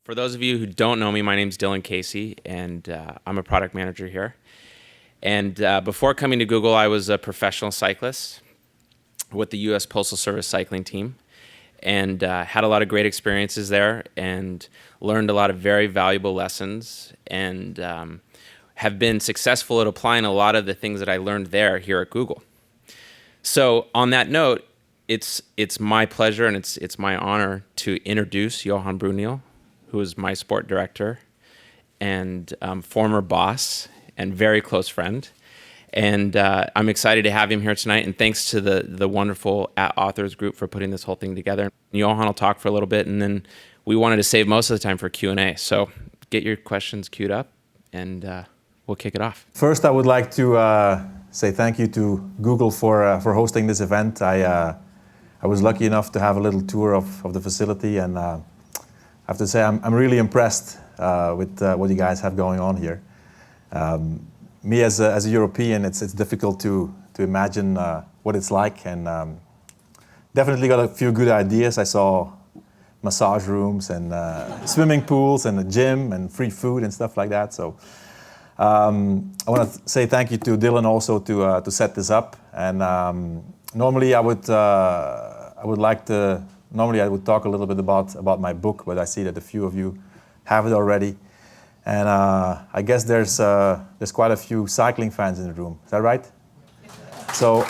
For those of you who don't know me, my name's Dylan Casey, and I'm a product manager here. And before coming to Google, I was a professional cyclist with the U.S. Postal Service cycling team, and had a lot of great experiences there, and learned a lot of very valuable lessons, and have been successful at applying a lot of the things that I learned there here at Google. So on that note, it's my pleasure and it's my honor to introduce Johan Bruyneel, who is my sport director and former boss and very close friend. And I'm excited to have him here tonight. And thanks to the wonderful authors group for putting this whole thing together. Johan will talk for a little bit, and then we wanted to save most of the time for Q&A. So get your questions queued up, and we'll kick it off. First, I would like to say thank you to Google for hosting this event. I was lucky enough to have a little tour of the facility, and I have to say I'm really impressed with what you guys have going on here. Me as a European, it's difficult to imagine what it's like, and definitely got a few good ideas. I saw massage rooms and swimming pools and a gym and free food and stuff like that. So I want to say thank you to Dylan also to set this up. And normally I would talk a little bit about my book, but I see that a few of you have it already. And I guess there's quite a few cycling fans in the room. Is that right? So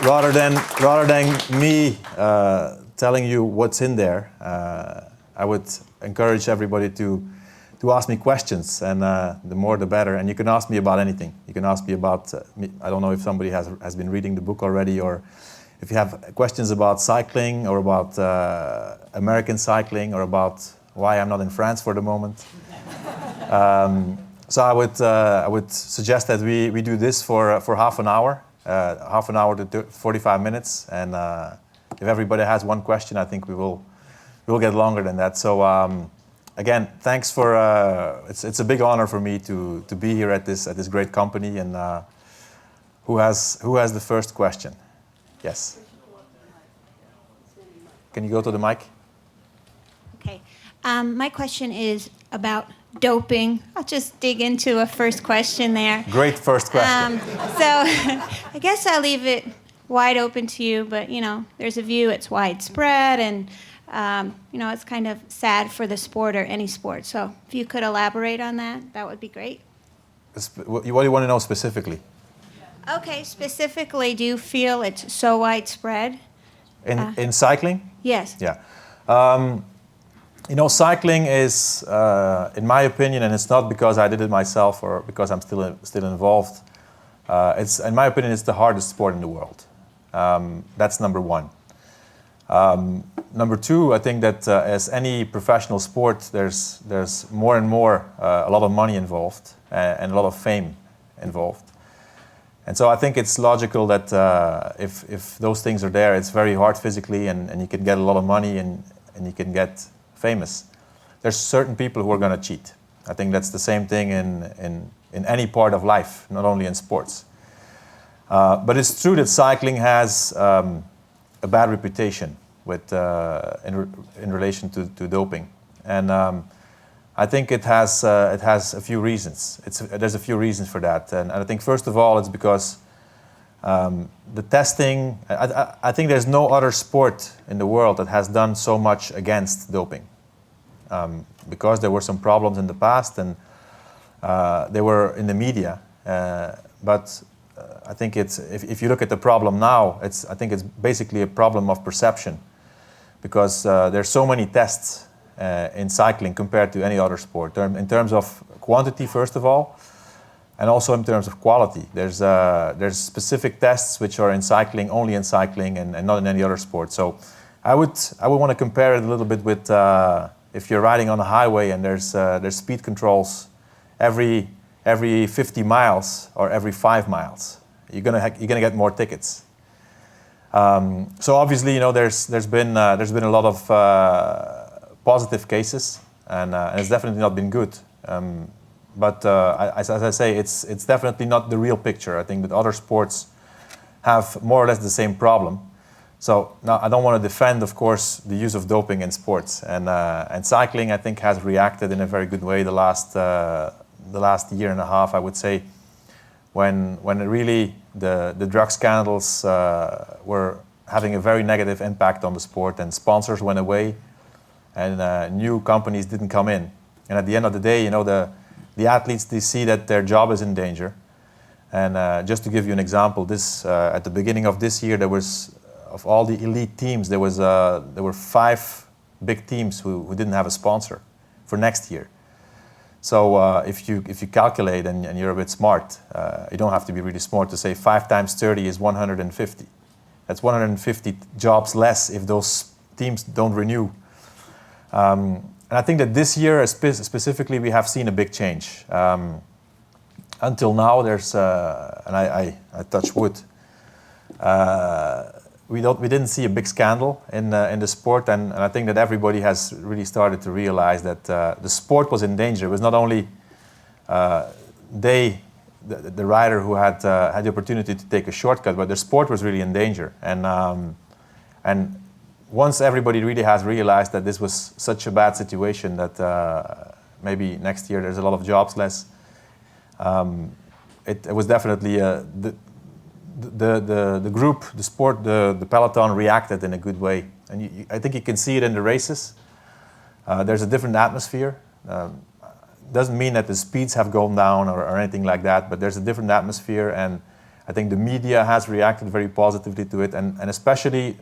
rather than me telling you what's in there, I would encourage everybody to ask me questions, and the more the better. And you can ask me about anything. You can ask me about, I don't know if somebody has been reading the book already, or if you have questions about cycling, or about American cycling, or about why I'm not in France for the moment. So I would suggest that we do this for half an hour to 45 minutes, and if everybody has one question, I think we'll get longer than that. So again, thanks for it's a big honor for me to be here at this great company. And who has the first question? Yes. Can you go to the mic? Okay. My question is about doping. I'll just dig into a first question there. Great first question. So I guess I'll leave it wide open to you, but there's a view it's widespread, and it's kind of sad for the sport or any sport. So if you could elaborate on that would be great. What do you want to know specifically? Okay, specifically, do you feel it's so widespread? In cycling? Yes. Yeah. Cycling is, in my opinion, and it's not because I did it myself or because I'm still involved. In my opinion, it's the hardest sport in the world. That's number one. Number two, I think that as any professional sport, there's more and more a lot of money involved and a lot of fame involved. And so I think it's logical that if those things are there, it's very hard physically, and you can get a lot of money and you can get famous. There's certain people who are going to cheat. I think that's the same thing in any part of life, not only in sports. But it's true that cycling has a bad reputation in relation to doping, and I think it has a few reasons. There's a few reasons for that, and I think first of all it's because the testing. I think there's no other sport in the world that has done so much against doping, because there were some problems in the past, and they were in the media. But I think if you look at the problem now, I think it's basically a problem of perception, because there's so many tests in cycling compared to any other sport. In terms of quantity, first of all, and also in terms of quality. There's specific tests which are in cycling, only in cycling, and not in any other sport. So I would want to compare it a little bit with if you're riding on a highway and there's speed controls every 50 miles or every 5 miles. You're gonna get more tickets. So obviously, there's been a lot of positive cases, and it's definitely not been good. But as I say, it's definitely not the real picture. I think that other sports have more or less the same problem. So now I don't want to defend, of course, the use of doping in sports, and cycling I think has reacted in a very good way the last year and a half, I would say, when really the drug scandals were having a very negative impact on the sport, and sponsors went away, and new companies didn't come in, and at the end of the day, the athletes, they see that their job is in danger. And just to give you an example, at the beginning of this year, there was, of all the elite teams, there were 5 big teams who didn't have a sponsor for next year. So if you calculate and you're a bit smart, you don't have to be really smart to say 5 times 30 is 150. That's 150 jobs less if those teams don't renew. And I think that this year specifically we have seen a big change. Until now, there's and I touch wood. We didn't see a big scandal in the sport, and I think that everybody has really started to realize that the sport was in danger. It was not only the rider who had the opportunity to take a shortcut, but the sport was really in danger. And once everybody really has realized that this was such a bad situation that maybe next year there's a lot of jobs less, it was definitely the group, the sport, the peloton reacted in a good way, and I think you can see it in the races. There's a different atmosphere. Doesn't mean that the speeds have gone down or anything like that, but there's a different atmosphere, and I think the media has reacted very positively to it, and especially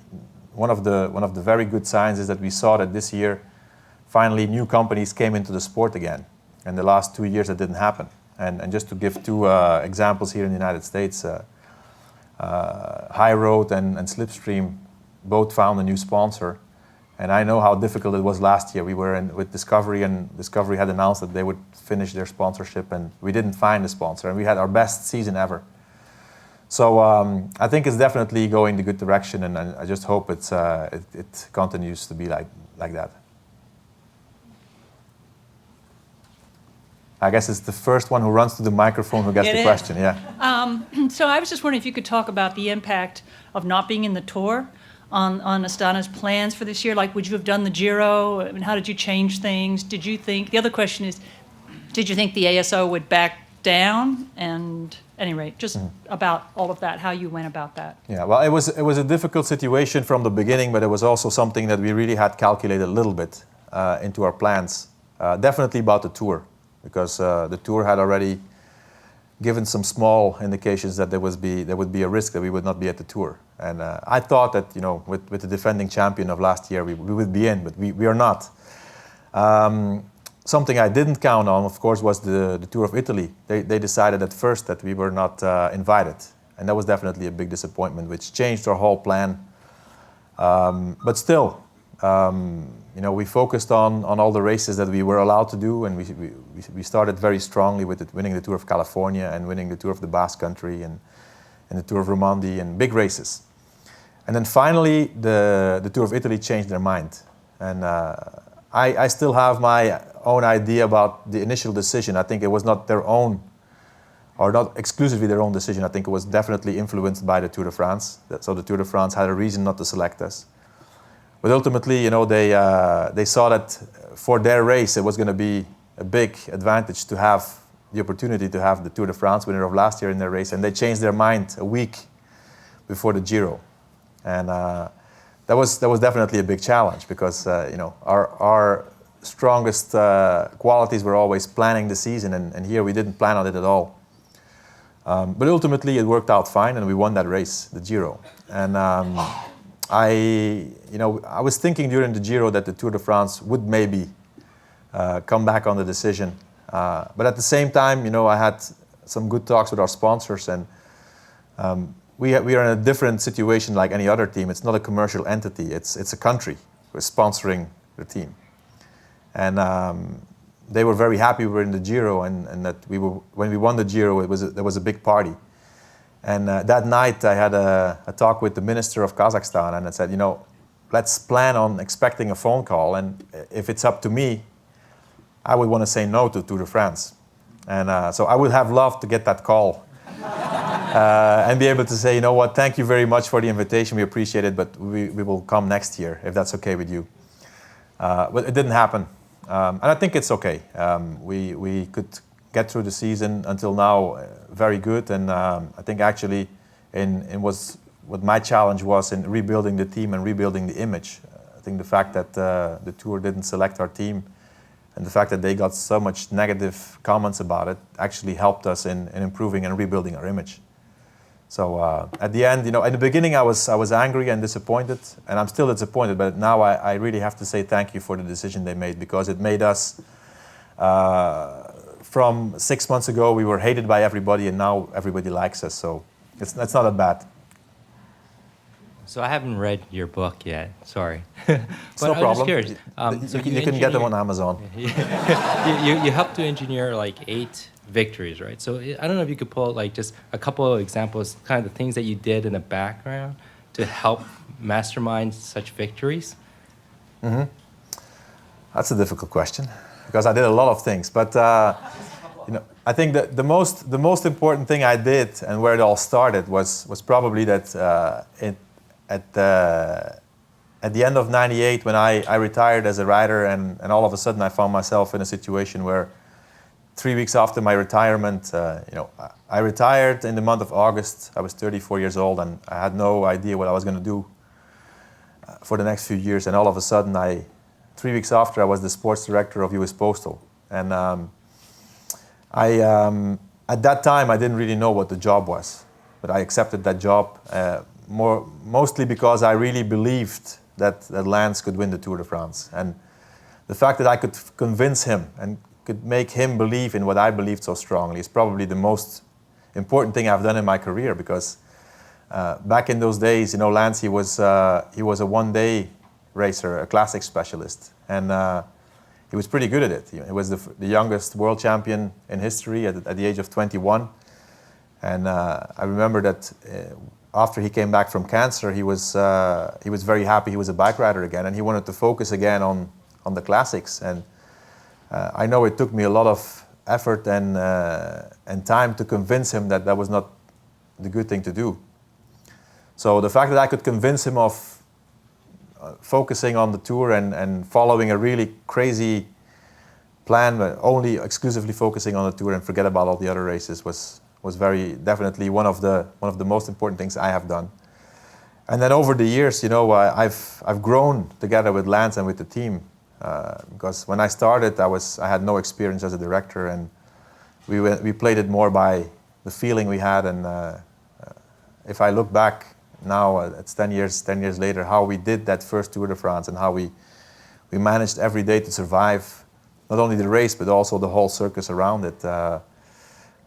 one of the very good signs is that we saw that this year finally new companies came into the sport again. In the last 2 years that didn't happen. And just to give 2 examples here in the United States, High Road and Slipstream both found a new sponsor. And I know how difficult it was last year. We were with Discovery, and Discovery had announced that they would finish their sponsorship, and we didn't find a sponsor, and we had our best season ever. So I think it's definitely going the good direction, and I just hope it continues to be like that. I guess it's the first one who runs to the microphone who gets the question. Yeah. So I was just wondering if you could talk about the impact of not being in the Tour on Astana's plans for this year. Like, would you have done the Giro? I mean, how did you change things? Did you think, the other question is, did you think the ASO would back down? And at any rate, just about all of that, how you went about that. Yeah, well, it was a difficult situation from the beginning, but it was also something that we really had calculated a little bit into our plans. Definitely about the Tour, because the Tour had already given some small indications that there would be a risk that we would not be at the Tour. And I thought that, with the defending champion of last year, we would be in, but we are not. Something I didn't count on, of course, was the Tour of Italy. They decided at first that we were not invited. And that was definitely a big disappointment, which changed our whole plan. But still, we focused on all the races that we were allowed to do, and we started very strongly with winning the Tour of California and winning the Tour of the Basque Country and the Tour of Romandie and big races. And then finally, the Tour of Italy changed their mind. And I still have my own idea about the initial decision. I think it was not their own, or not exclusively their own decision. I think it was definitely influenced by the Tour de France. So the Tour de France had a reason not to select us. But ultimately, they saw that for their race, it was going to be a big advantage to have the opportunity to have the Tour de France winner of last year in their race, and they changed their mind a week before the Giro, and that was definitely a big challenge because our strongest qualities were always planning the season, and here we didn't plan on it at all. But ultimately, it worked out fine, and we won that race, the Giro, and. I was thinking during the Giro that the Tour de France would maybe come back on the decision. But at the same time, I had some good talks with our sponsors, and we are in a different situation like any other team. It's not a commercial entity. It's a country who's sponsoring the team. And they were very happy we were in the Giro, and that when we won the Giro, there was a big party. And that night I had a talk with the minister of Kazakhstan, and I said, let's plan on expecting a phone call, and if it's up to me, I would want to say no to Tour de France. And so I would have loved to get that call and be able to say, you know what, thank you very much for the invitation, we appreciate it, but we will come next year, if that's okay with you. But it didn't happen, and I think it's okay. We could get through the season until now very good, and I think actually what my challenge was in rebuilding the team and rebuilding the image. I think the fact that the Tour didn't select our team and the fact that they got so much negative comments about it actually helped us in improving and rebuilding our image. So at the end, at the beginning I was angry and disappointed, and I'm still disappointed, but now I really have to say thank you for the decision they made, because it made us, from 6 months ago we were hated by everybody, and now everybody likes us, so it's not that bad. So I haven't read your book yet, sorry. It's no problem. I was just curious. So you can get them on Amazon. You helped to engineer like 8 victories, right? So I don't know if you could pull like just a couple of examples, kind of the things that you did in the background to help mastermind such victories. Mm-hmm. That's a difficult question, because I did a lot of things. But I think that the most important thing I did, and where it all started, was probably that at the end of '98, when I retired as a rider, and all of a sudden I found myself in a situation where 3 weeks after my retirement, I retired in the month of August. I was 34 years old, and I had no idea what I was going to do for the next few years. And all of a sudden, 3 weeks after, I was the sports director of US Postal. And at that time, I didn't really know what the job was, but I accepted that job mostly because I really believed that Lance could win the Tour de France. And the fact that I could convince him and could make him believe in what I believed so strongly is probably the most important thing I've done in my career, because back in those days, Lance, he was a one-day racer, a classic specialist, and he was pretty good at it. He was the youngest world champion in history at the age of 21, and I remember that after he came back from cancer, he was very happy he was a bike rider again, and he wanted to focus again on the classics. And I know it took me a lot of effort and time to convince him that was not the good thing to do. So the fact that I could convince him of focusing on the Tour and following a really crazy plan, but only exclusively focusing on the Tour and forget about all the other races was very definitely one of the most important things I have done. And then over the years, I've grown together with Lance and with the team. Because when I started, I had no experience as a director, and we played it more by the feeling we had. And if I look back now, it's 10 years later, how we did that first Tour de France and how we managed every day to survive not only the race but also the whole circus around it.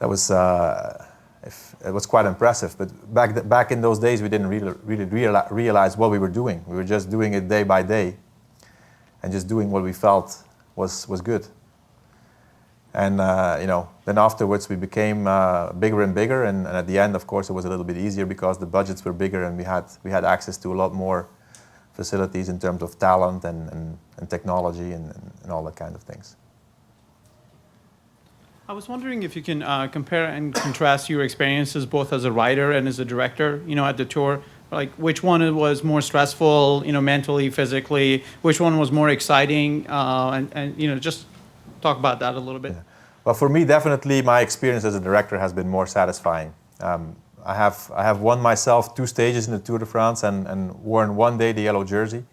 It was quite impressive. But back in those days, we didn't really realize what we were doing. We were just doing it day by day, and just doing what we felt was good. And then afterwards we became bigger and bigger, and at the end, of course, it was a little bit easier because the budgets were bigger, and we had access to a lot more facilities in terms of talent and technology and all that kind of things. I was wondering if you can compare and contrast your experiences both as a writer and as a director, at the Tour. Like which one was more stressful, mentally, physically? Which one was more exciting? And just talk about that a little bit. Yeah. Well, for me, definitely my experience as a director has been more satisfying. I have won myself 2 stages in the Tour de France and worn one day the yellow jersey,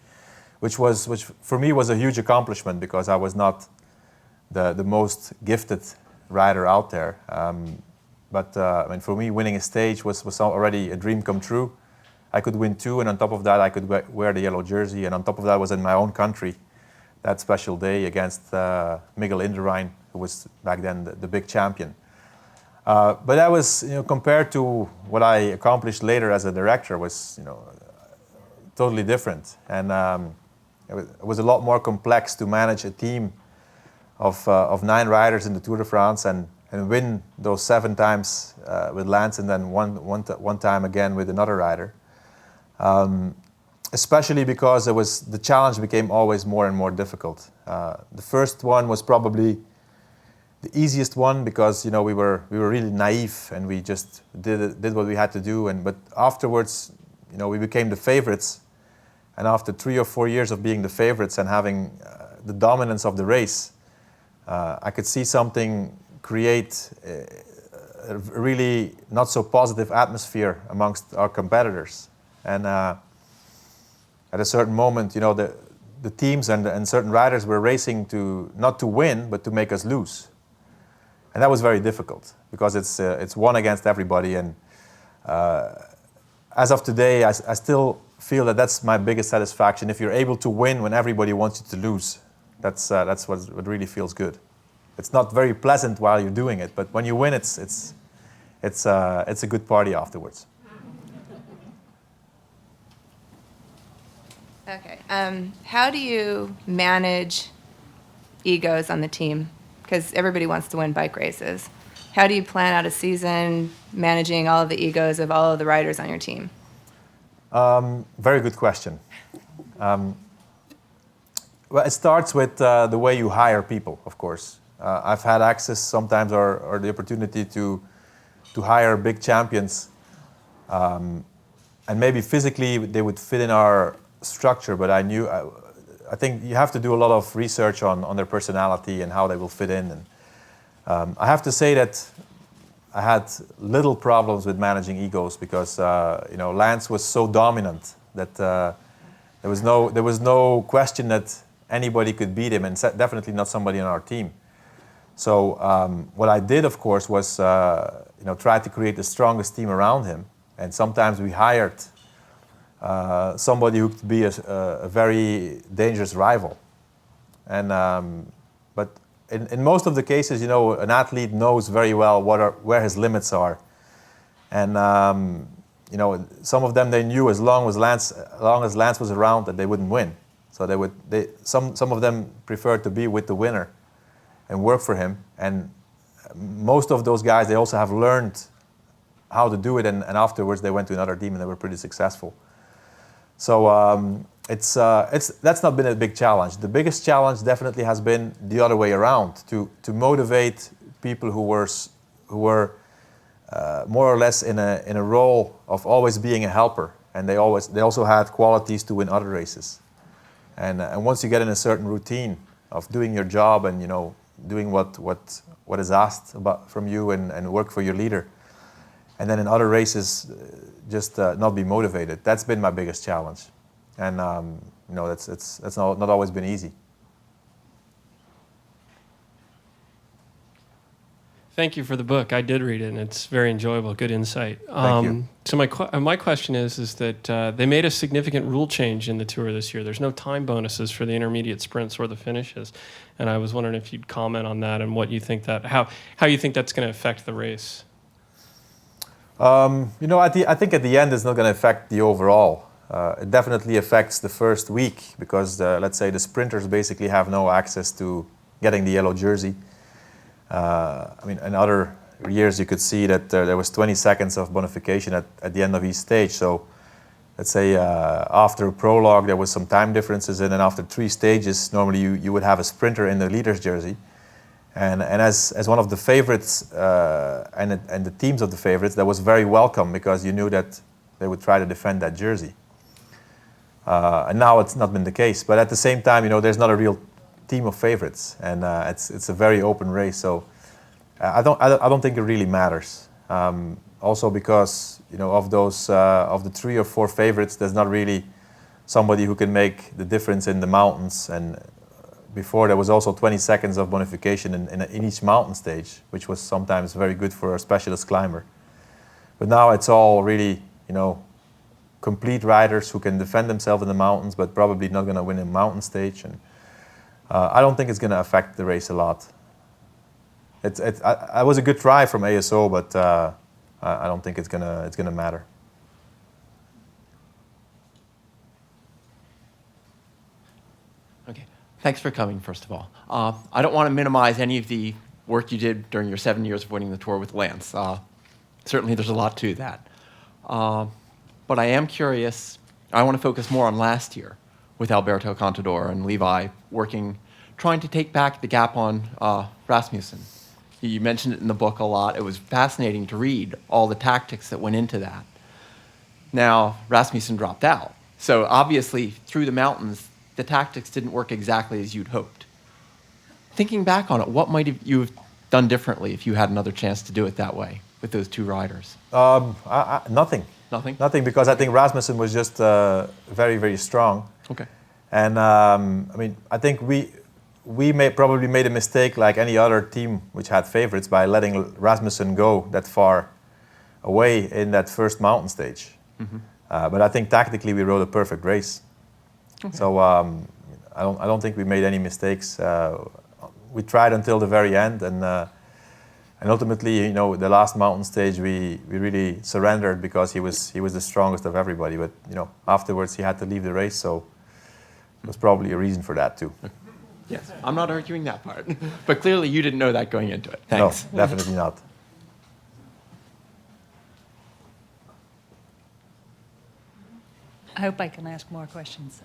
which for me was a huge accomplishment because I was not the most gifted rider out there. But for me, winning a stage was already a dream come true. I could win 2, and on top of that, I could wear the yellow jersey, and on top of that was in my own country that special day against Miguel Indurain, who was back then the big champion. But that was, compared to what I accomplished later as a director, was, totally different. And it was a lot more complex to manage a team of 9 riders in the Tour de France and win those 7 times with Lance, and then one time again with another rider. Especially because the challenge became always more and more difficult. The first one was probably the easiest one because we were really naive and we just did what we had to do. But afterwards, we became the favorites. And after 3 or 4 years of being the favorites and having the dominance of the race, I could see something create a really not so positive atmosphere amongst our competitors. And at a certain moment, the teams and certain riders were racing not to win, but to make us lose. And that was very difficult because it's one against everybody. And as of today, I still feel that that's my biggest satisfaction. If you're able to win when everybody wants you to lose, that's what really feels good. It's not very pleasant while you're doing it, but when you win, it's a good party afterwards. Okay. How do you manage egos on the team? Because everybody wants to win bike races. How do you plan out a season managing all of the egos of all of the riders on your team? Very good question. Well, it starts with the way you hire people, of course. I've had access sometimes or the opportunity to hire big champions. And maybe physically they would fit in our structure, but I think you have to do a lot of research on their personality and how they will fit in. And I have to say that I had little problems with managing egos because Lance was so dominant that there was no question that anybody could beat him, and definitely not somebody on our team. So what I did, of course, was try to create the strongest team around him. And sometimes we hired somebody who could be a very dangerous rival. And but in most of the cases, an athlete knows very well where his limits are. And some of them they knew as long as Lance was around that they wouldn't win. So some of them preferred to be with the winner and work for him. And most of those guys, they also have learned how to do it, and afterwards they went to another team and they were pretty successful. So that's not been a big challenge. The biggest challenge definitely has been the other way around, to motivate people who were more or less in a role of always being a helper, and they also had qualities to win other races. And once you get in a certain routine of doing your job and doing what is asked from you and work for your leader, and then in other races just not be motivated, that's been my biggest challenge. And that's not always been easy. Thank you for the book. I did read it, and it's very enjoyable. Good insight. Thank you. So my question is that they made a significant rule change in the Tour this year. There's no time bonuses for the intermediate sprints or the finishes, and I was wondering if you'd comment on that and what you think how you think that's going to affect the race. I think at the end it's not going to affect the overall. It definitely affects the first week because let's say the sprinters basically have no access to getting the yellow jersey. In other years you could see that there was 20 seconds of bonification at the end of each stage. So let's say after a prologue there was some time differences, and then after 3 stages normally you would have a sprinter in the leader's jersey. And as one of the favorites and the teams of the favorites, that was very welcome because you knew that they would try to defend that jersey. And now it's not been the case. But at the same time, there's not a real team of favorites, and it's a very open race. So I don't think it really matters. Also because of the 3 or 4 favorites, there's not really somebody who can make the difference in the mountains. And before there was also 20 seconds of bonification in each mountain stage, which was sometimes very good for a specialist climber. But now it's all really complete riders who can defend themselves in the mountains, but probably not going to win a mountain stage. And I don't think it's going to affect the race a lot. It was a good try from ASO, but I don't think it's gonna matter. Okay, thanks for coming, first of all. I don't want to minimize any of the work you did during your 7 years of winning the Tour with Lance. Certainly there's a lot to that. But I am curious, I want to focus more on last year with Alberto Contador and Levi trying to take back the gap on Rasmussen. You mentioned it in the book a lot. It was fascinating to read all the tactics that went into that. Now, Rasmussen dropped out. So obviously, through the mountains, the tactics didn't work exactly as you'd hoped. Thinking back on it, what might you have done differently if you had another chance to do it that way with those two riders? Nothing. Nothing? Nothing, because I think Rasmussen was just very, very strong. Okay. And I mean, I think we probably made a mistake like any other team which had favorites by letting Rasmussen go that far away in that first mountain stage. Mm-hmm. But I think tactically we rode a perfect race. Okay. So I don't think we made any mistakes. We tried until the very end, and ultimately, you know, the last mountain stage we really surrendered because he was the strongest of everybody. But you know, afterwards he had to leave the race, so there was probably a reason for that too. Yes, I'm not arguing that part. But clearly you didn't know that going into it. Thanks. No, definitely not. I hope I can ask more questions.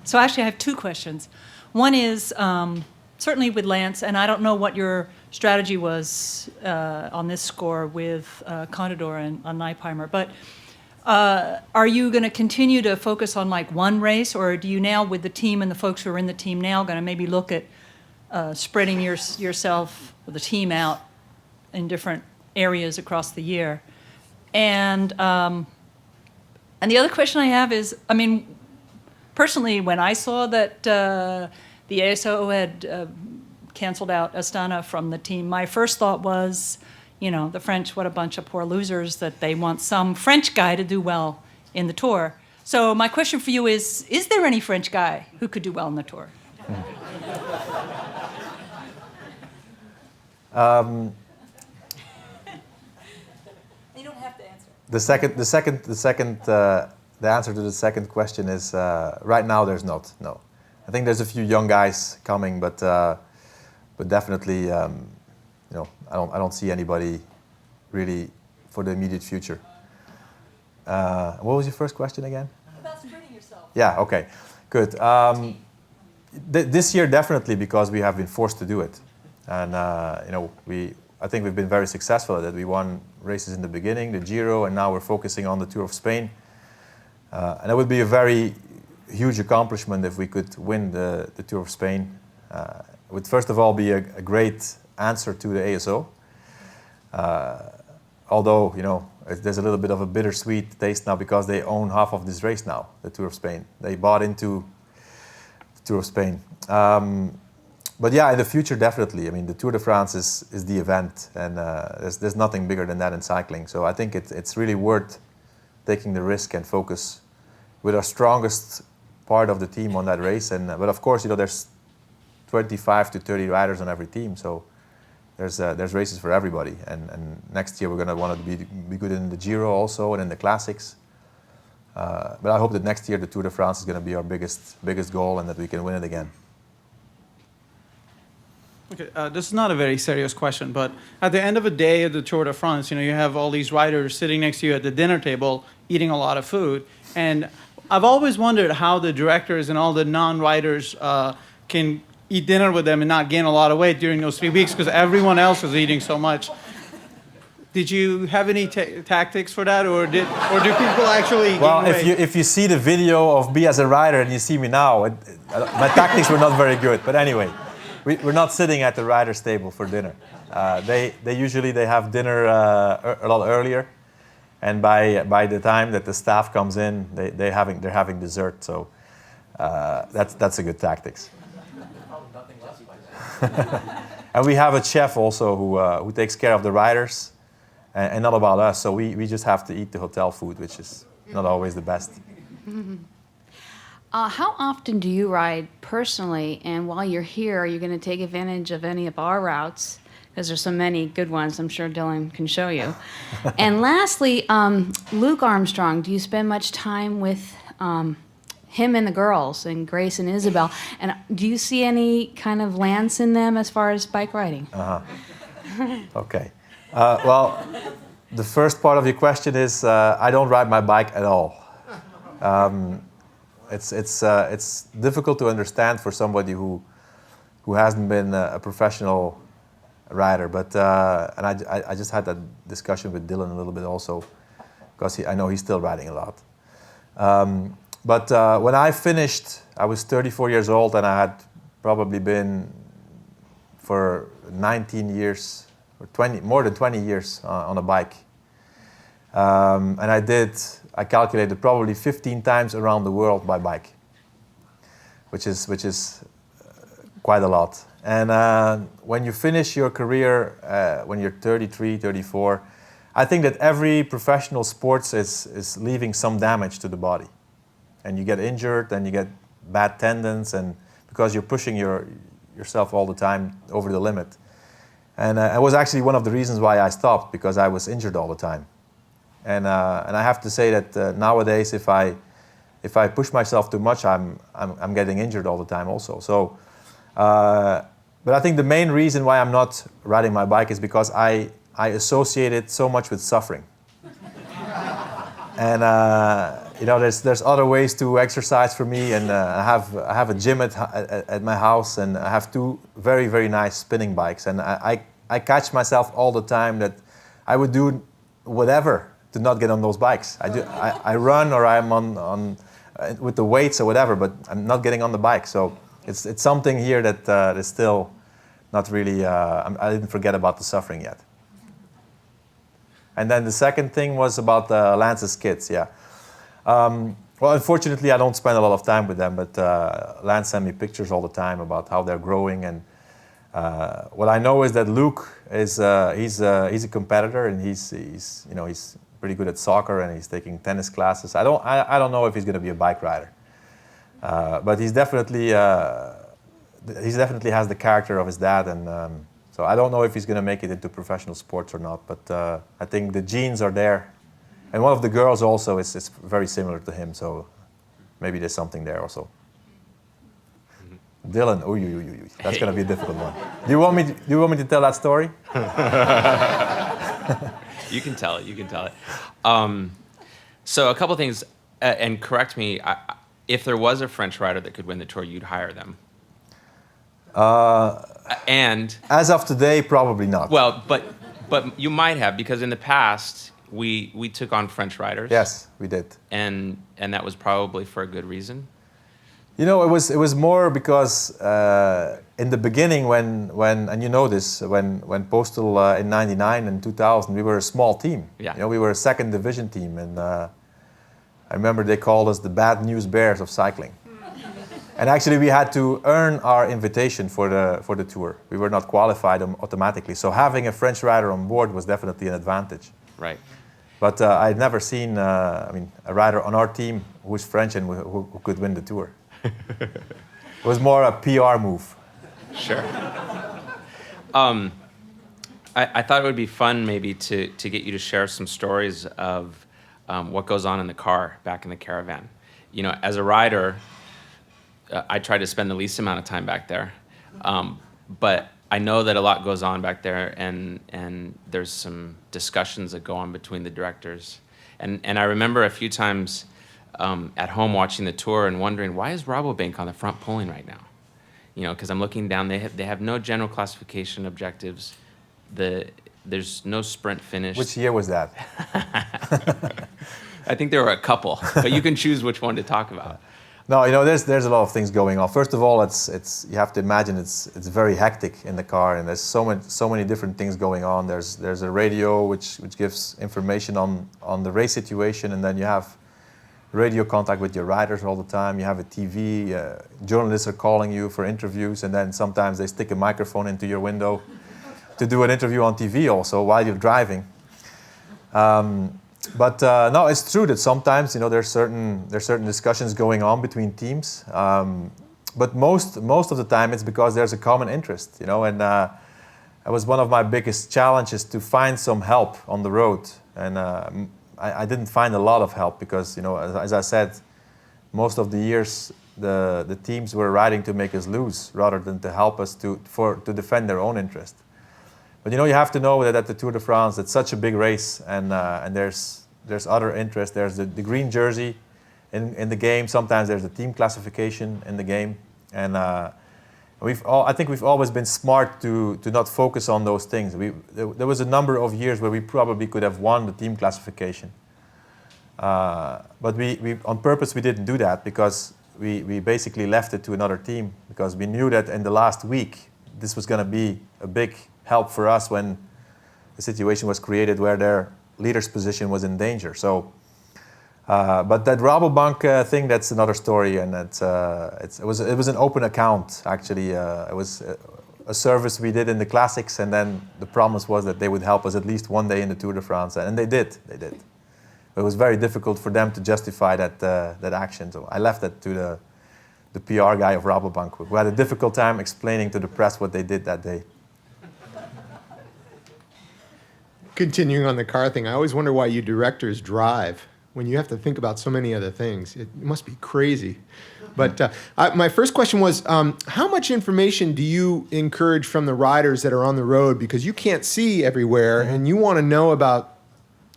So actually, I have two questions. One is certainly with Lance, and I don't know what your strategy was on this score with Contador and on Nijpeimer, but are you going to continue to focus on like one race, or do you now, with the team and the folks who are in the team now, going to maybe look at spreading yourself or the team out in different areas across the year? And the other question I have is, I mean, personally, when I saw that the ASO had canceled out Astana from the team, my first thought was, you know, the French, what a bunch of poor losers, that they want some French guy to do well in the Tour. So my question for you is there any French guy who could do well in the Tour? You don't have to answer. The answer to the second question is right now there's not. No, I think there's a few young guys coming, but definitely, you know, I don't see anybody really for the immediate future. What was your first question again? About spreading yourself. Yeah. Okay. Good. This year definitely, because we have been forced to do it, and you know, I think we've been very successful at it. We won races in the beginning, the Giro, and now we're focusing on the Tour of Spain. And it would be a very huge accomplishment if we could win the Tour of Spain. It would first of all be a great answer to the ASO. Although, you know, there's a little bit of a bittersweet taste now because they own half of this race now, the Tour of Spain. They bought into the Tour of Spain. But yeah, in the future, definitely. I mean, the Tour de France is the event, and there's nothing bigger than that in cycling. So I think it's really worth taking the risk and focus with our strongest part of the team on that race. But of course, you know, there's 25 to 30 riders on every team, so there's races for everybody. And next year we're going to want to be good in the Giro also and in the classics. But I hope that next year the Tour de France is going to be our biggest goal and that we can win it again. Okay, this is not a very serious question, but at the end of a day at the Tour de France, you know, you have all these riders sitting next to you at the dinner table eating a lot of food, and I've always wondered how the directors and all the non-riders can eat dinner with them and not gain a lot of weight during those 3 weeks because everyone else is eating so much. Did you have any tactics for that, or do people actually gain weight? If you see the video of me as a rider and you see me now, my tactics were not very good. But anyway. We're not sitting at the riders' table for dinner. They usually have dinner a lot earlier, and by the time that the staff comes in, they're having dessert. So that's a good tactics. And we have a chef also who takes care of the riders, and not about us. So we just have to eat the hotel food, which is not always the best. How often do you ride personally, and while you're here, are you going to take advantage of any of our routes? Because there's so many good ones, I'm sure Dylan can show you. And lastly, Luke Armstrong, do you spend much time with him and the girls, and Grace and Isabel? And do you see any kind of Lance in them as far as bike riding? Okay. Well, the first part of your question is I don't ride my bike at all. It's difficult to understand for somebody who hasn't been a professional rider, but and I just had that discussion with Dylan a little bit also, because I know he's still riding a lot. But when I finished, I was 34 years old, and I had probably been for 19 years or more than 20 years on a bike. And I calculated probably 15 times around the world by bike, which is quite a lot. And when you finish your career, when you're 33, 34, I think that every professional sports is leaving some damage to the body. And you get injured, and you get bad tendons, and because you're pushing yourself all the time over the limit. And it was actually one of the reasons why I stopped, because I was injured all the time. And I have to say that nowadays, if I push myself too much, I'm getting injured all the time also. So, but I think the main reason why I'm not riding my bike is because I associate it so much with suffering. And you know, there's other ways to exercise for me, and I have a gym at my house, and I have 2 very, very nice spinning bikes, and I catch myself all the time that I would do whatever to not get on those bikes. I run, or I'm on with the weights or whatever, but I'm not getting on the bike. So it's something here that is still not really. I didn't forget about the suffering yet. And then the second thing was about Lance's kids. Yeah. Well, unfortunately, I don't spend a lot of time with them, but Lance sent me pictures all the time about how they're growing. And what I know is that Luke is he's a competitor, and he's pretty good at soccer, and he's taking tennis classes. I don't know if he's going to be a bike rider, but he's definitely has the character of his dad, and so I don't know if he's going to make it into professional sports or not. But I think the genes are there. And one of the girls also is very similar to him, so maybe there's something there also. Mm-hmm. Dylan, that's going to be a difficult one. Do you want me to tell that story? You can tell it. So a couple things, and correct me, if there was a French rider that could win the Tour, you'd hire them. And as of today, probably not. Well, but you might have, because in the past we took on French riders. Yes, we did. And that was probably for a good reason. You know, it was more because in the beginning when and you know this, when Postal in '99 and 2000, we were a small team. Yeah. You know, we were a 2nd division team, and I remember they called us the Bad News Bears of cycling. And actually, we had to earn our invitation for the tour. We were not qualified automatically. So having a French rider on board was definitely an advantage. Right. But I'd never seen, a rider on our team who's French and who could win the tour. It was more a PR move. Sure. I thought it would be fun maybe to get you to share some stories of what goes on in the car back in the caravan. You know, as a rider, I try to spend the least amount of time back there, but I know that a lot goes on back there, and there's some discussions that go on between the directors, and I remember a few times at home watching the tour and wondering, why is Rabobank on the front pulling right now? You know, because I'm looking down, they have no general classification objectives, there's no sprint finish. Which year was that? I think there were a couple, but you can choose which one to talk about. No, you know, there's a lot of things going on. First of all, it's you have to imagine it's very hectic in the car, and there's so many different things going on. There's a radio which gives information on the race situation, and then you have radio contact with your riders all the time. You have a TV. Journalists are calling you for interviews, and then sometimes they stick a microphone into your window to do an interview on TV also while you're driving. But no, it's true that sometimes, you know, there's certain discussions going on between teams. But most of the time it's because there's a common interest, you know. And it was one of my biggest challenges to find some help on the road. And I didn't find a lot of help because, you know, as I said, most of the years the teams were riding to make us lose rather than to help us to defend their own interest. But you know, you have to know that at the Tour de France, it's such a big race, and there's other interests. There's the green jersey in the game. Sometimes there's the team classification in the game, and I think we've always been smart to not focus on those things. There was a number of years where we probably could have won the team classification. But we on purpose we didn't do that because we basically left it to another team because we knew that in the last week this was going to be a big help for us when the situation was created where their leader's position was in danger. So, but that Rabobank thing, that's another story, and it was an open account actually. It was a service we did in the classics, and then the promise was that they would help us at least one day in the Tour de France, and they did. It was very difficult for them to justify that action. So I left that to the PR guy of Rabobank, who had a difficult time explaining to the press what they did that day. Continuing on the car thing, I always wonder why you directors drive when you have to think about so many other things. It must be crazy. But my first question was, how much information do you encourage from the riders that are on the road? Because you can't see everywhere, and you want to know about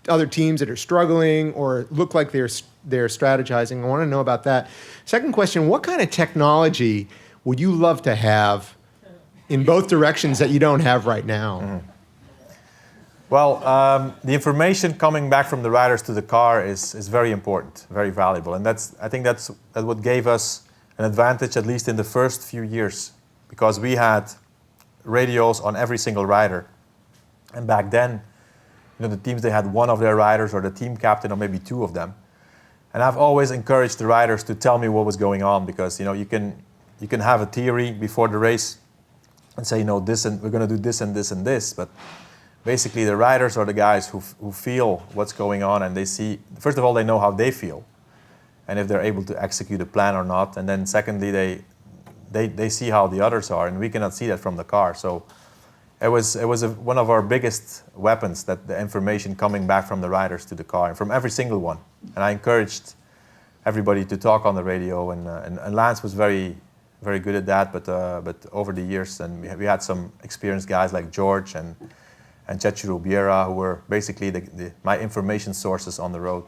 other teams that are struggling or look like they're strategizing. I want to know about that. Second question, what kind of technology would you love to have in both directions that you don't have right now? Well, the information coming back from the riders to the car is very important, very valuable. And I think that's what gave us an advantage, at least in the first few years, because we had radios on every single rider. And back then, the teams, they had one of their riders or the team captain or maybe two of them. And I've always encouraged the riders to tell me what was going on because, you can have a theory before the race and say, this and we're going to do this and this and this. But basically the riders are the guys who feel what's going on, and they see, first of all, they know how they feel and if they're able to execute a plan or not. And then secondly, they see how the others are, and we cannot see that from the car. So it was one of our biggest weapons, that the information coming back from the riders to the car, and from every single one. And I encouraged everybody to talk on the radio, and Lance was very, very good at that. But over the years, and we had some experienced guys like George and Chechu Rubiera, who were basically my information sources on the road.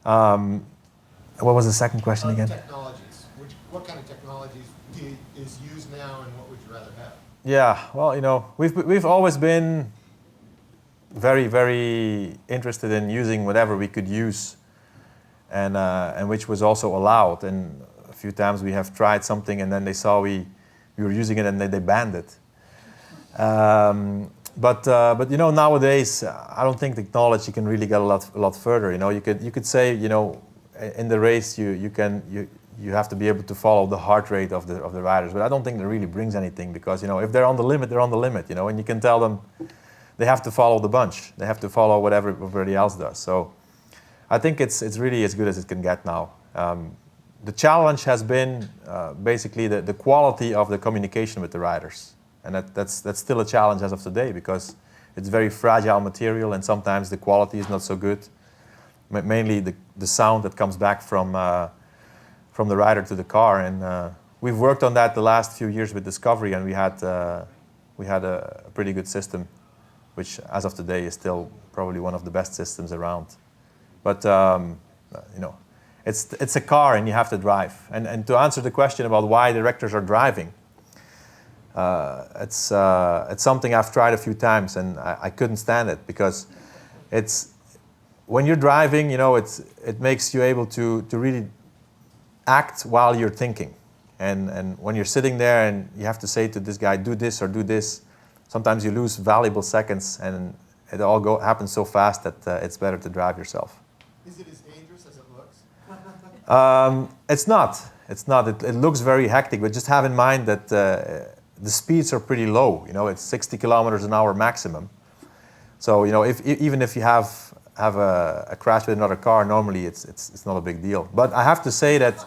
What was the second question again? Technologies. What kind of technologies is used now, and what would you rather have? Yeah, well, we've always been very, very interested in using whatever we could use, and which was also allowed. And a few times we have tried something, and then they saw we were using it, and they banned it. But nowadays I don't think technology can really get a lot further. You could say, in the race you have to be able to follow the heart rate of the riders, but I don't think that really brings anything, because if they're on the limit, they're on the limit, and you can tell them they have to follow the bunch, they have to follow whatever everybody else does. So I think it's really as good as it can get now. The challenge has been basically the quality of the communication with the riders, and that's still a challenge as of today, because it's very fragile material, and sometimes the quality is not so good. Mainly the sound that comes back from the rider to the car, and we've worked on that the last few years with Discovery, and we had a pretty good system, which as of today is still probably one of the best systems around. But it's a car, and you have to drive. And to answer the question about why directors are driving, it's something I've tried a few times, and I couldn't stand it, because when you're driving, it makes you able to really act while you're thinking. And when you're sitting there and you have to say to this guy, do this or do this, sometimes you lose valuable seconds, and it all happens so fast that it's better to drive yourself. Is it as dangerous as it looks? It's not. It's not. It looks very hectic, but just have in mind that the speeds are pretty low. It's 60 kilometers an hour maximum. So even if you have a crash with another car, normally it's not a big deal. But I have to say that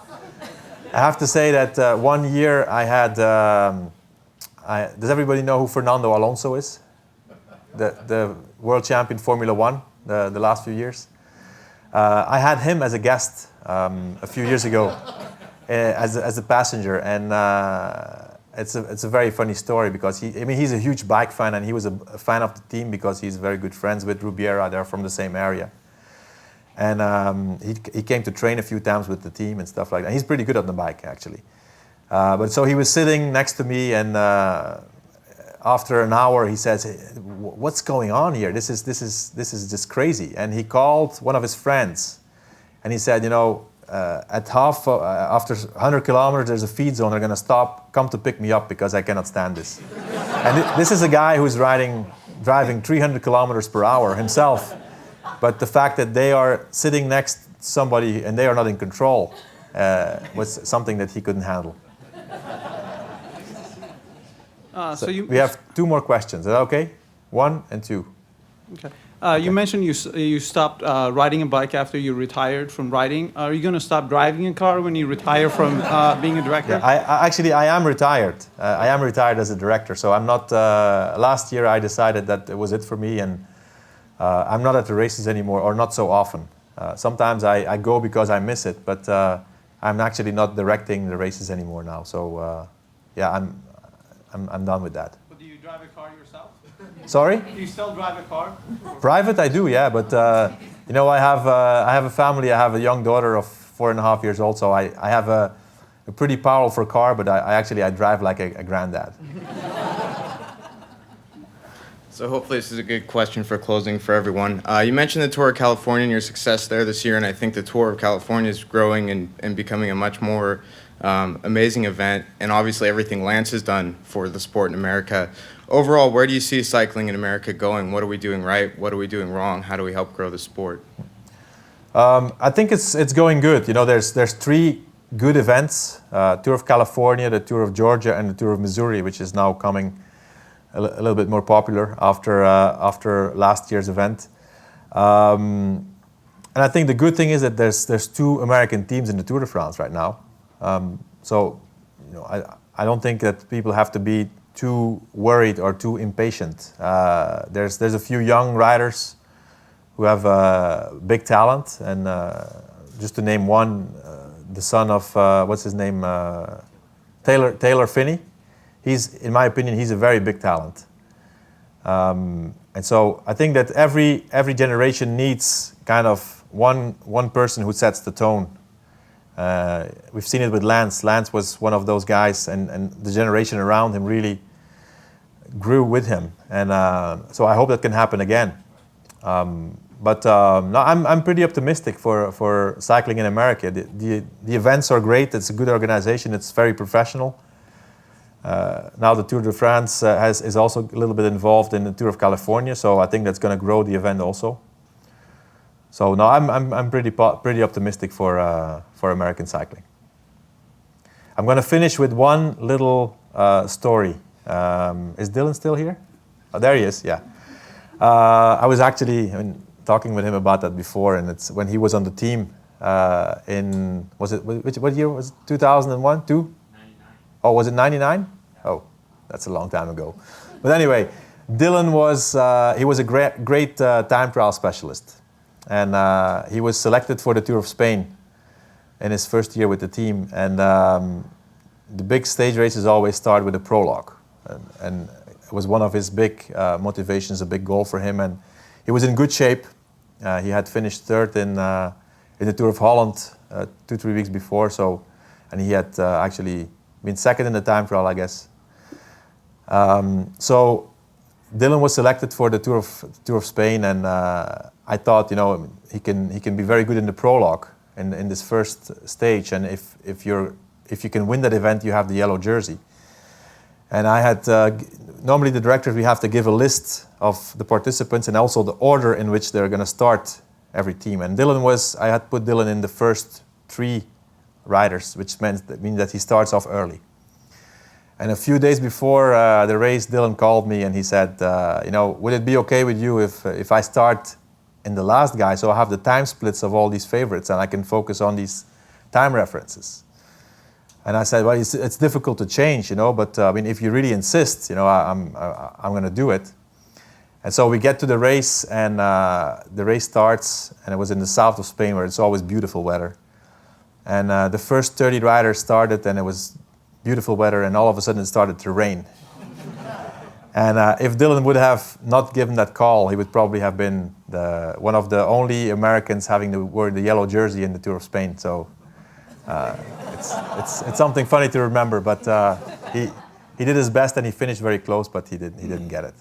1 year I had. Does everybody know who Fernando Alonso is? The world champion Formula One the last few years. I had him as a guest a few years ago as a passenger, and it's a very funny story, because he's a huge bike fan, and he was a fan of the team because he's very good friends with Rubiera. They're from the same area, and he came to train a few times with the team and stuff like that. He's pretty good on the bike, actually. But so he was sitting next to me, and after an hour, he says, "Hey, what's going on here? This is just crazy." And he called one of his friends, and he said, after 100 kilometers, there's a feed zone. They're going to stop, come to pick me up because I cannot stand this. And this is a guy who's driving 300 kilometers per hour himself. But the fact that they are sitting next to somebody and they are not in control was something that he couldn't handle. So we have 2 more questions. Is that okay? 1 and 2. Okay. You mentioned you stopped riding a bike after you retired from riding. Are you going to stop driving a car when you retire from being a director? Yeah, I am retired. I am retired as a director. So I'm not. Last year I decided that it was it for me, and I'm not at the races anymore, or not so often. Sometimes I go because I miss it, but I'm actually not directing the races anymore now. So I'm done with that. But do you drive a car yourself? Sorry? Do you still drive a car? Private, I do, yeah. But I have a family. I have a young daughter of 4.5 years old, so I have a pretty powerful car. But I drive like a granddad. So hopefully this is a good question for closing for everyone. You mentioned the Tour of California and your success there this year, and I think the Tour of California is growing and becoming a much more amazing event, and obviously everything Lance has done for the sport in America. Overall, where do you see cycling in America going? What are we doing right? What are we doing wrong? How do we help grow the sport? I think it's going good. There's 3 good events: Tour of California, the Tour of Georgia, and the Tour of Missouri, which is now coming a little bit more popular after last year's event. And I think the good thing is that there's 2 American teams in the Tour de France right now. I don't think that people have to be too worried or too impatient. There's a few young riders who have big talent, and just to name one, the son of what's his name, Taylor Phinney. In my opinion, he's a very big talent. And so I think that every generation needs kind of one person who sets the tone. We've seen it with Lance. Lance was one of those guys, and the generation around him really grew with him. And so I hope that can happen again. No, I'm pretty optimistic for cycling in America. The events are great. It's a good organization. It's very professional. Now the Tour de France is also a little bit involved in the Tour of California, so I think that's going to grow the event also. So no, I'm pretty optimistic for American cycling. I'm going to finish with one little story. Is Dylan still here? Oh, there he is. Yeah. I was actually talking with him about that before, and it's when he was on the team what year was it? 2001, 2? 99. Oh, was it 99? Oh, that's a long time ago. But anyway, Dylan was a great time trial specialist. And he was selected for the Tour of Spain in his first year with the team. And the big stage races always start with a prologue. And it was one of his big motivations, a big goal for him. And he was in good shape. He had finished 3rd in the Tour of Holland 2-3 weeks before. And he had actually been 2nd in the time trial, I guess. So Dylan was selected for the Tour of Spain, and I thought, he can be very good in the prologue in this first stage, and if you can win that event, you have the yellow jersey. And I had normally the directors, we have to give a list of the participants and also the order in which they're going to start every team. And I had put Dylan in the first 3 riders, which means that he starts off early. And a few days before the race, Dylan called me and he said, would it be okay with you if I start in the last guy, so I have the time splits of all these favorites and I can focus on these time references? And I said, well, it's difficult to change, but if you really insist, I'm going to do it. And so we get to the race, and the race starts, and it was in the south of Spain where it's always beautiful weather. And the first 30 riders started, and it was beautiful weather, and all of a sudden it started to rain. And if Dylan would have not given that call, he would probably have been one of the only Americans having the yellow jersey in the Tour of Spain. So It's something funny to remember, but he did his best and he finished very close, but he didn't get it.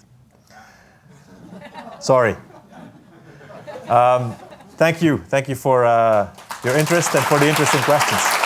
Sorry. Thank you for your interest and for the interesting questions.